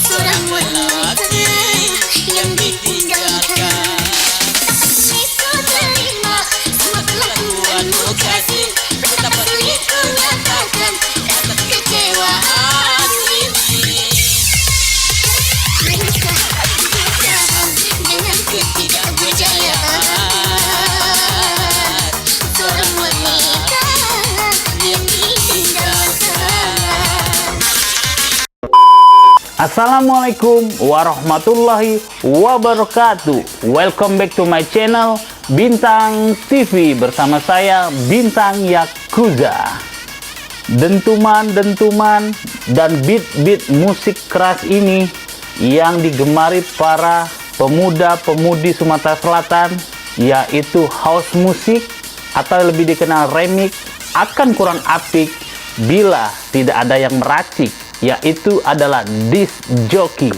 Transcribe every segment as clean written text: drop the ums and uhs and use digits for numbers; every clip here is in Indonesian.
Seorang wanita yang ditinggalkan. Aku terima semua perlakuanmu kasih. Betapa sulit ku nyatakan rasa kekecewaan ini. Haruskah aku bertahan dengan ketidakberjayaan seorang wanita yang ditinggalkan. Assalamualaikum warahmatullahi wabarakatuh. Welcome back to my channel Bintang TV. Bersama saya Bintang Yakuza. Dentuman-dentuman dan beat-beat musik keras ini yang digemari para pemuda-pemudi Sumatera Selatan, yaitu house music atau lebih dikenal remix, akan kurang apik bila tidak ada yang meracik, yaitu adalah disc jockey.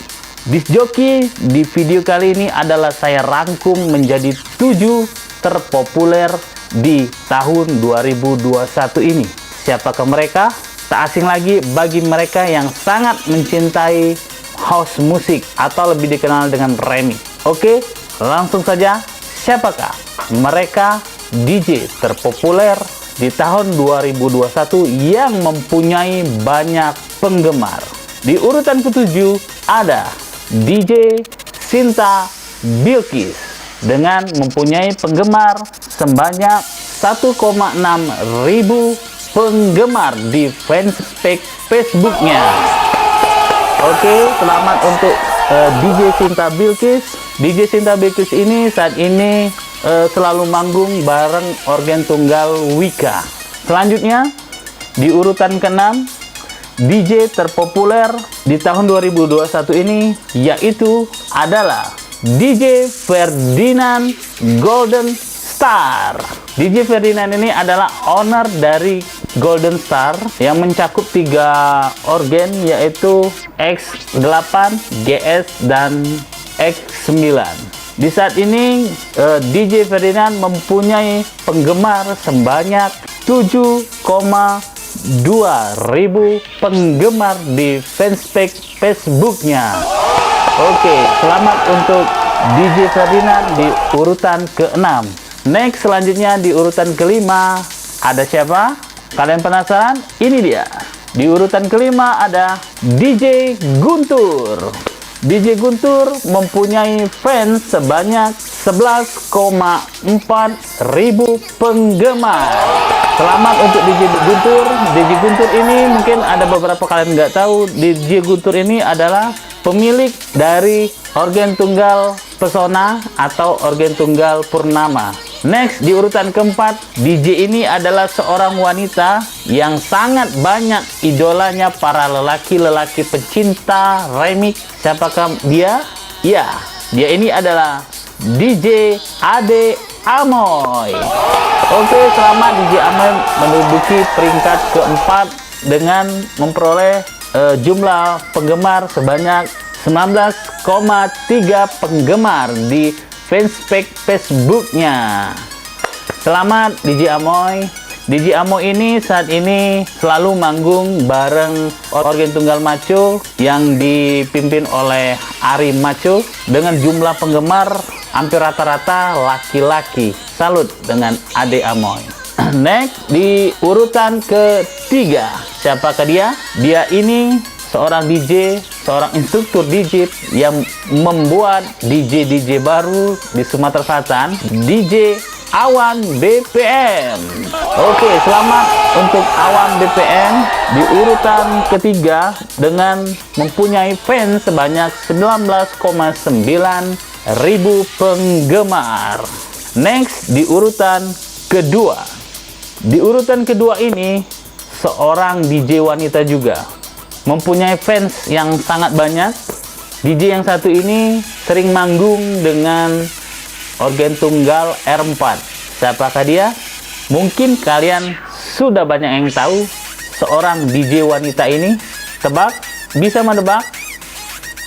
Disc jockey di video kali ini adalah saya rangkum menjadi 7 terpopuler di tahun 2021 ini. Siapakah mereka? Tak asing lagi bagi mereka yang sangat mencintai house music atau lebih dikenal dengan remix. Oke, langsung saja. Siapakah mereka DJ terpopuler di tahun 2021 yang mempunyai banyak penggemar? Di urutan ke-7 ada DJ Sinta Bilqis dengan mempunyai penggemar sebanyak 1,6 ribu penggemar di fanspage Facebooknya. Oke, selamat untuk DJ Sinta Bilqis. DJ Sinta Bilqis ini saat ini selalu manggung bareng organ tunggal Wika. Selanjutnya di urutan ke-6 DJ terpopuler di tahun 2021 ini yaitu adalah DJ Ferdinand Golden Star. DJ Ferdinand ini adalah owner dari Golden Star yang mencakup 3 organ, yaitu X8, GS, dan X9. Di saat ini DJ Ferdinand mempunyai penggemar sebanyak 7,2 ribu penggemar di fanspage Facebooknya. Oke, selamat untuk DJ Ferdinand di urutan ke-6. Next, selanjutnya di urutan ke-5 ada siapa? Kalian penasaran? Ini dia. Di urutan ke-5 ada DJ Guntur. DJ Guntur mempunyai fans sebanyak 11,4 ribu penggemar. Selamat untuk DJ Guntur. DJ Guntur ini mungkin ada beberapa kalian nggak tahu, DJ Guntur ini adalah pemilik dari organ tunggal Pesona atau organ tunggal Purnama. Next, di urutan ke-4, DJ ini adalah seorang wanita yang sangat banyak idolanya para lelaki-lelaki pecinta remix. Siapakah dia? Ya, dia ini adalah DJ Ade Amoy. Oke, selamat DJ Amoy menduduki peringkat ke-4 dengan memperoleh jumlah penggemar sebanyak 19,3 penggemar di fanspage Facebooknya. Selamat DJ Amoy. DJ Amoy ini saat ini selalu manggung bareng organ tunggal Maco yang dipimpin oleh Ari Maco dengan jumlah penggemar hampir rata-rata laki-laki. Salut dengan Ade Amoy. Next, di urutan ke-3, siapakah dia? Dia ini seorang DJ, seorang instruktur DJ yang membuat DJ baru di Sumatera Selatan, DJ Awan BPM. Oke, selamat untuk Awan BPM di urutan ke-3 dengan mempunyai fans sebanyak 19,9 penggemar. Next, di urutan kedua. Di urutan kedua ini, seorang DJ wanita juga. Mempunyai fans yang sangat banyak. DJ yang satu ini sering manggung dengan organ tunggal R4. Siapakah dia? Mungkin kalian sudah banyak yang tahu seorang DJ wanita ini. Tebak? Bisa menebak?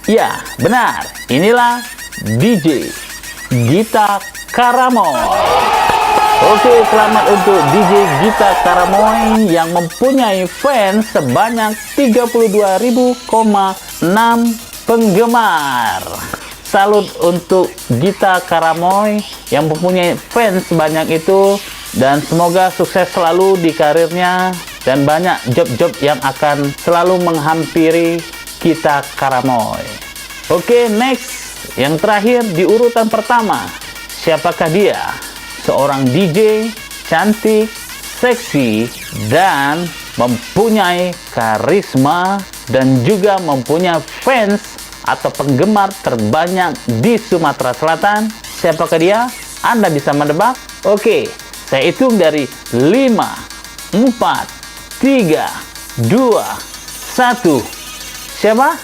Ya, benar. Inilah DJ Gita Karamoy. Oke, selamat untuk DJ Gita Karamoy yang mempunyai fans sebanyak 32.6 penggemar. Salut untuk Gita Karamoy yang mempunyai fans sebanyak itu, dan semoga sukses selalu di karirnya dan banyak job-job yang akan selalu menghampiri Gita Karamoy. Oke, next, yang terakhir di urutan pertama. Siapakah dia? Seorang DJ cantik, seksi, dan mempunyai karisma, dan juga mempunyai fans atau penggemar terbanyak di Sumatera Selatan. Siapakah dia? Anda bisa menebak? Oke, saya hitung dari 5, 4, 3, 2, 1. Siapa?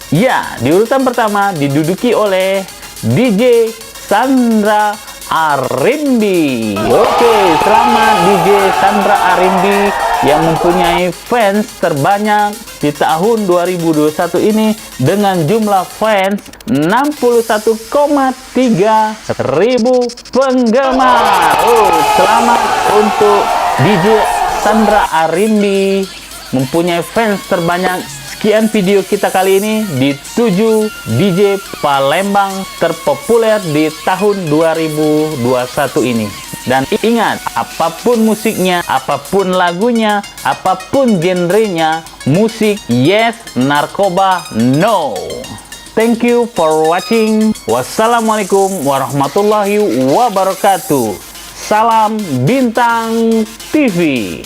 Ya, di urutan pertama diduduki oleh DJ Sandra Arimbi. Oke, selamat DJ Sandra Arimbi yang mempunyai fans terbanyak di tahun 2021 ini dengan jumlah fans 61,3 ribu penggemar. Selamat untuk DJ Sandra Arimbi mempunyai fans terbanyak. Sekian video kita kali ini di 7 DJ Palembang terpopuler di tahun 2021 ini. Dan ingat, apapun musiknya, apapun lagunya, apapun genrenya, musik yes, narkoba no. Thank you for watching. Wassalamualaikum warahmatullahi wabarakatuh. Salam Bintang TV.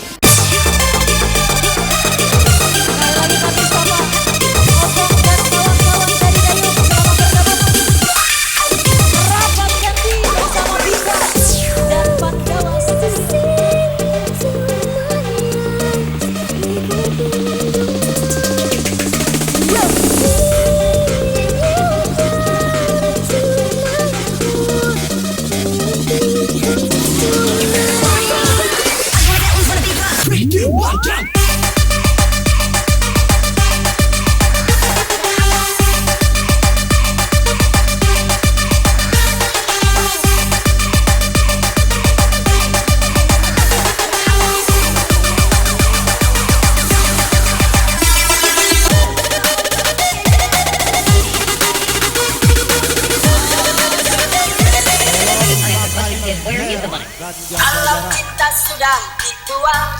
Kalau kita sudah dituang,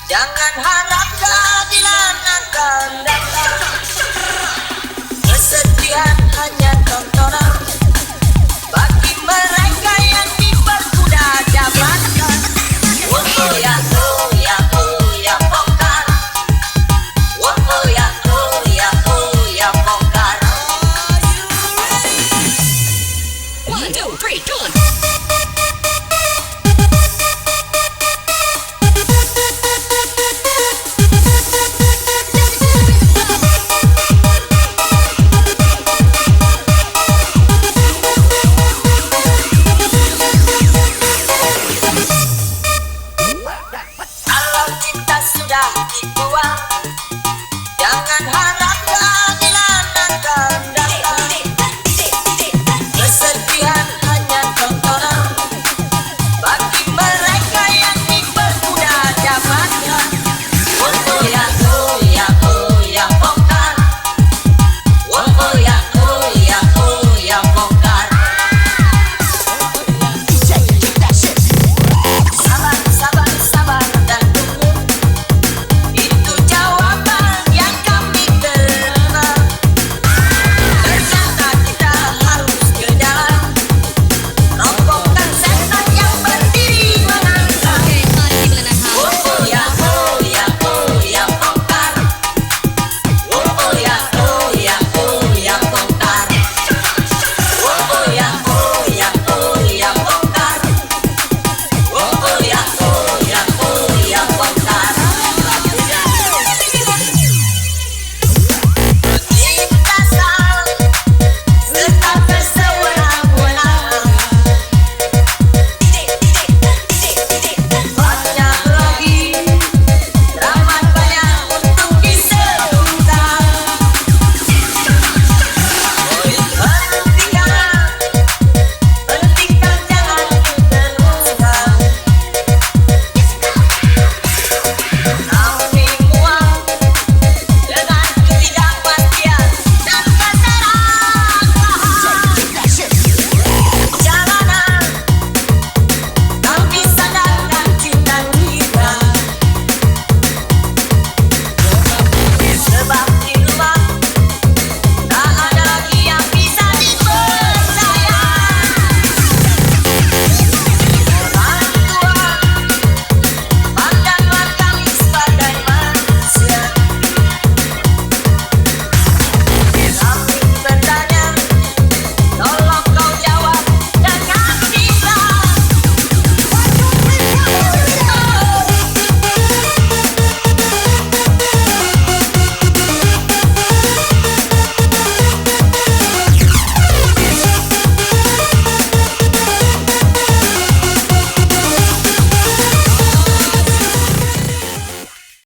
jangan harap keadilan akan datang. Kesedihan hanya tontonan bagi mereka yang dipermuda jabatan. Oh ya, oh ya, oh ya, bongkar. Oh ya, oh ya, oh ya, bongkar. 1, 2, 3, go on.